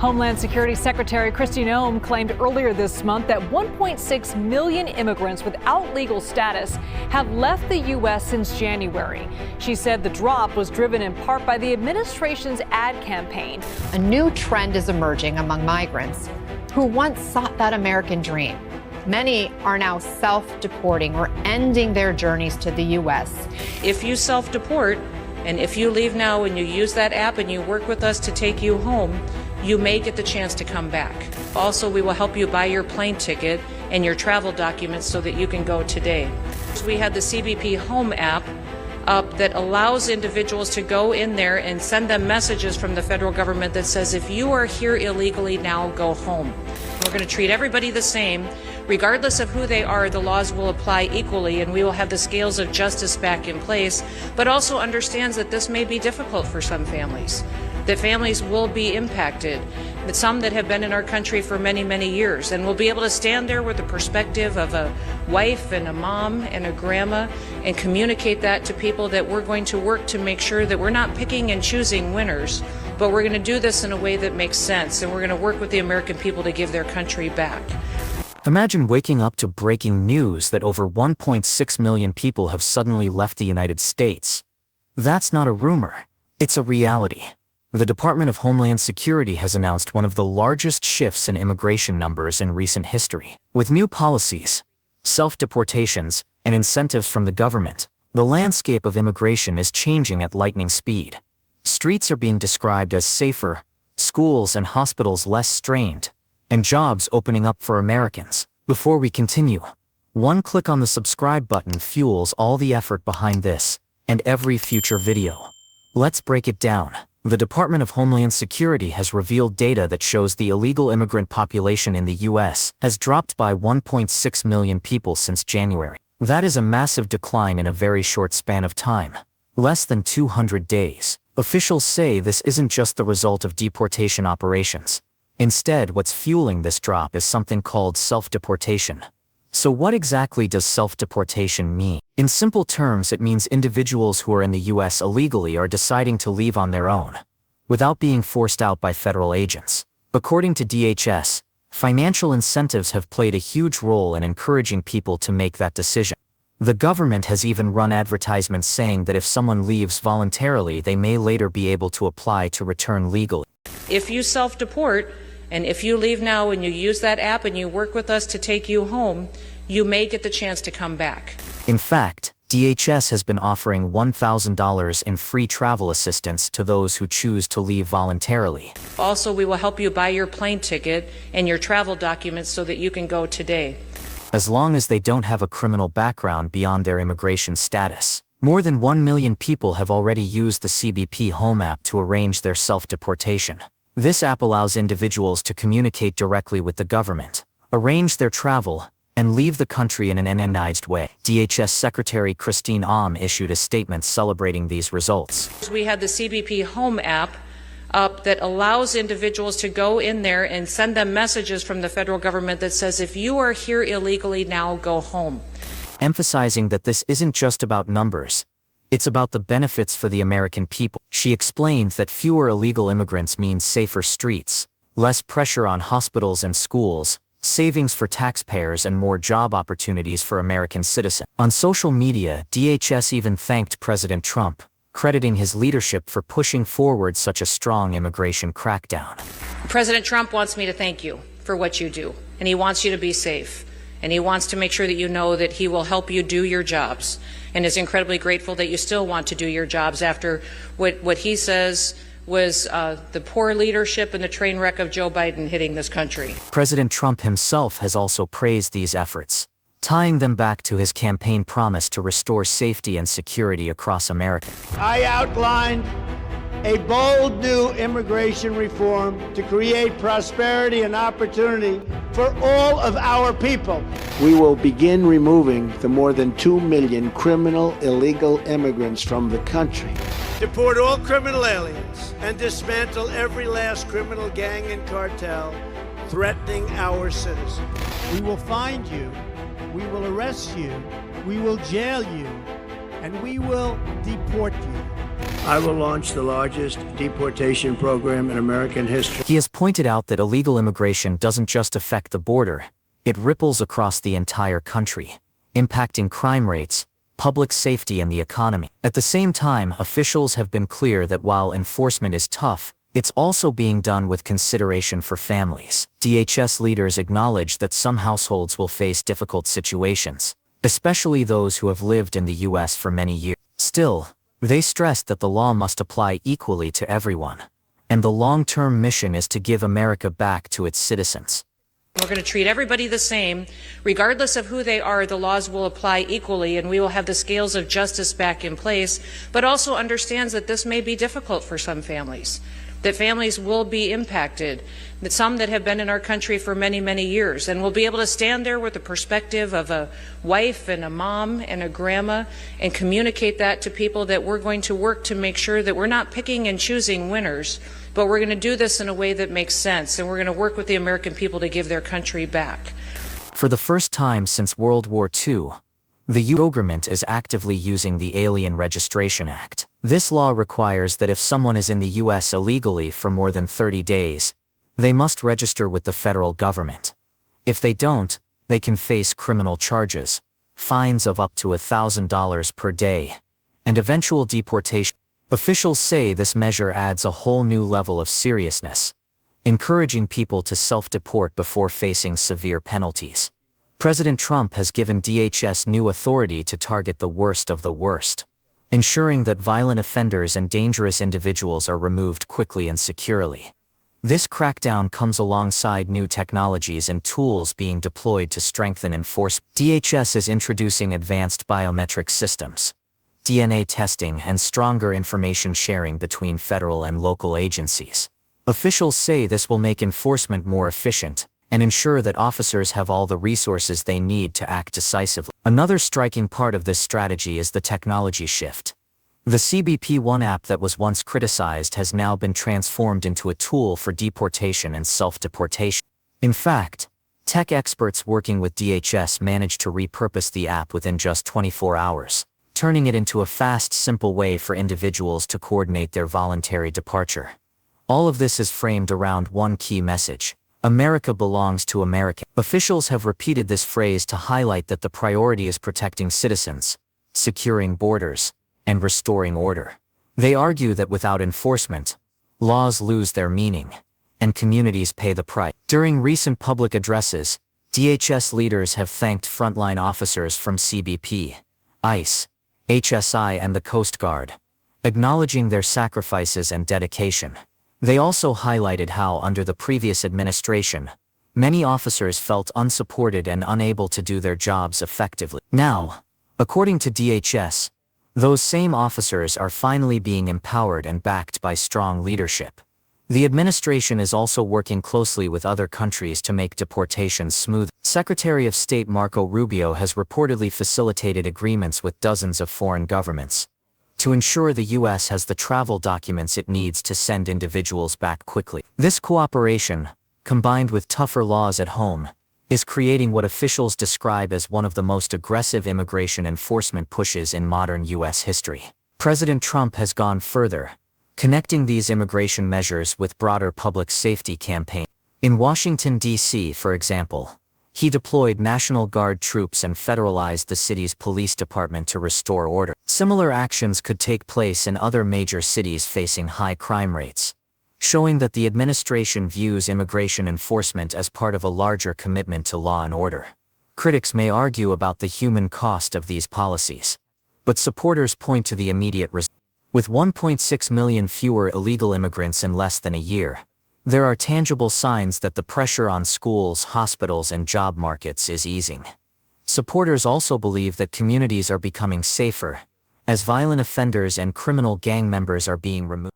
Homeland Security Secretary Kristi Noem claimed earlier this month that 1.6 million immigrants without legal status have left the U.S. since January. She said the drop was driven in part by the administration's ad campaign. A new trend is emerging among migrants who once sought that American dream. Many are now self-deporting or ending their journeys to the U.S. If you self-deport, and if you leave now and you use that app and you work with us to take you home, you may get the chance to come back. Also, we will help you buy your plane ticket and your travel documents so that you can go today. We had the CBP Home app up that allows individuals to go in there and send them messages from the federal government that says, if you are here illegally, now go home. We're going to treat everybody the same. Regardless of who they are, the laws will apply equally, and we will have the scales of justice back in place, but also understands that this may be difficult for some families, that families will be impacted, that some that have been in our country for many, many years, and we'll be able to stand there with the perspective of a wife and a mom and a grandma and communicate that to people, that we're going to work to make sure that we're not picking and choosing winners, but we're going to do this in a way that makes sense, and we're going to work with the American people to give their country back. Imagine waking up to breaking news that over 1.6 million people have suddenly left the United States. That's not a rumor. It's a reality. The Department of Homeland Security has announced one of the largest shifts in immigration numbers in recent history. With new policies, self-deportations, and incentives from the government, the landscape of immigration is changing at lightning speed. Streets are being described as safer, schools and hospitals less strained, and jobs opening up for Americans. Before we continue, one click on the subscribe button fuels all the effort behind this and every future video. Let's break it down. The Department of Homeland Security has revealed data that shows the illegal immigrant population in the U.S. has dropped by 1.6 million people since January. That is a massive decline in a very short span of time. Less than 200 days. Officials say this isn't just the result of deportation operations. Instead, what's fueling this drop is something called self-deportation. So what exactly does self-deportation mean? In simple terms, it means individuals who are in the U.S. illegally are deciding to leave on their own, without being forced out by federal agents. According to DHS, financial incentives have played a huge role in encouraging people to make that decision. The government has even run advertisements saying that if someone leaves voluntarily, they may later be able to apply to return legally. If you self-deport, and if you leave now and you use that app and you work with us to take you home, you may get the chance to come back. In fact, DHS has been offering $1,000 in free travel assistance to those who choose to leave voluntarily. Also, we will help you buy your plane ticket and your travel documents so that you can go today. As long as they don't have a criminal background beyond their immigration status. More than 1 million people have already used the CBP Home app to arrange their self-deportation. This app allows individuals to communicate directly with the government, arrange their travel, and leave the country in an anonymized way. DHS Secretary Kristi Noem issued a statement celebrating these results. We had the CBP Home app up that allows individuals to go in there and send them messages from the federal government that says, if you are here illegally, now go home. Emphasizing that this isn't just about numbers. It's about the benefits for the American people. She explained that fewer illegal immigrants means safer streets, less pressure on hospitals and schools, savings for taxpayers, and more job opportunities for American citizens. On social media, DHS even thanked President Trump, crediting his leadership for pushing forward such a strong immigration crackdown. President Trump wants me to thank you for what you do, and he wants you to be safe. And he wants to make sure that you know that he will help you do your jobs, and is incredibly grateful that you still want to do your jobs after what he says was the poor leadership and the train wreck of Joe Biden hitting this country. President Trump himself has also praised these efforts, tying them back to his campaign promise to restore safety and security across America. I outlined a bold new immigration reform to create prosperity and opportunity for all of our people. We will begin removing the more than 2 million criminal illegal immigrants from the country. Deport all criminal aliens and dismantle every last criminal gang and cartel threatening our citizens. We will find you, we will arrest you, we will jail you, and we will deport you. I will launch the largest deportation program in American history. He has pointed out that illegal immigration doesn't just affect the border, it ripples across the entire country, impacting crime rates, public safety and the economy. At the same time, officials have been clear that while enforcement is tough, it's also being done with consideration for families. DHS leaders acknowledge that some households will face difficult situations, especially those who have lived in the U.S. for many years. Still, they stressed that the law must apply equally to everyone, and the long-term mission is to give America back to its citizens. We're going to treat everybody the same. Regardless of who they are, the laws will apply equally, and we will have the scales of justice back in place, but also understands that this may be difficult for some families, that families will be impacted, that some that have been in our country for many, many years, and will be able to stand there with the perspective of a wife and a mom and a grandma and communicate that to people, that we're going to work to make sure that we're not picking and choosing winners, but we're going to do this in a way that makes sense, and we're going to work with the American people to give their country back. For the first time since World War II, the U.S. government is actively using the Alien Registration Act. This law requires that if someone is in the U.S. illegally for more than 30 days, they must register with the federal government. If they don't, they can face criminal charges, fines of up to $1,000 per day, and eventual deportation. Officials say this measure adds a whole new level of seriousness, encouraging people to self-deport before facing severe penalties. President Trump has given DHS new authority to target the worst of the worst, ensuring that violent offenders and dangerous individuals are removed quickly and securely. This crackdown comes alongside new technologies and tools being deployed to strengthen enforcement. DHS is introducing advanced biometric systems, DNA testing, and stronger information sharing between federal and local agencies. Officials say this will make enforcement more efficient and ensure that officers have all the resources they need to act decisively. Another striking part of this strategy is the technology shift. The CBP-1 app that was once criticized has now been transformed into a tool for deportation and self-deportation. In fact, tech experts working with DHS managed to repurpose the app within just 24 hours, turning it into a fast, simple way for individuals to coordinate their voluntary departure. All of this is framed around one key message: America belongs to Americans. Officials have repeated this phrase to highlight that the priority is protecting citizens, securing borders, and restoring order. They argue that without enforcement, laws lose their meaning, and communities pay the price. During recent public addresses, DHS leaders have thanked frontline officers from CBP, ICE, HSI, and the Coast Guard, acknowledging their sacrifices and dedication. They also highlighted how, under the previous administration, many officers felt unsupported and unable to do their jobs effectively. Now, according to DHS, those same officers are finally being empowered and backed by strong leadership. The administration is also working closely with other countries to make deportations smooth. Secretary of State Marco Rubio has reportedly facilitated agreements with dozens of foreign governments to ensure the U.S. has the travel documents it needs to send individuals back quickly. This cooperation, combined with tougher laws at home, is creating what officials describe as one of the most aggressive immigration enforcement pushes in modern U.S. history. President Trump has gone further, connecting these immigration measures with broader public safety campaigns. In Washington, D.C., for example, he deployed National Guard troops and federalized the city's police department to restore order. Similar actions could take place in other major cities facing high crime rates, showing that the administration views immigration enforcement as part of a larger commitment to law and order. Critics may argue about the human cost of these policies, but supporters point to the immediate result. With 1.6 million fewer illegal immigrants in less than a year, there are tangible signs that the pressure on schools, hospitals, and job markets is easing. Supporters also believe that communities are becoming safer, as violent offenders and criminal gang members are being removed.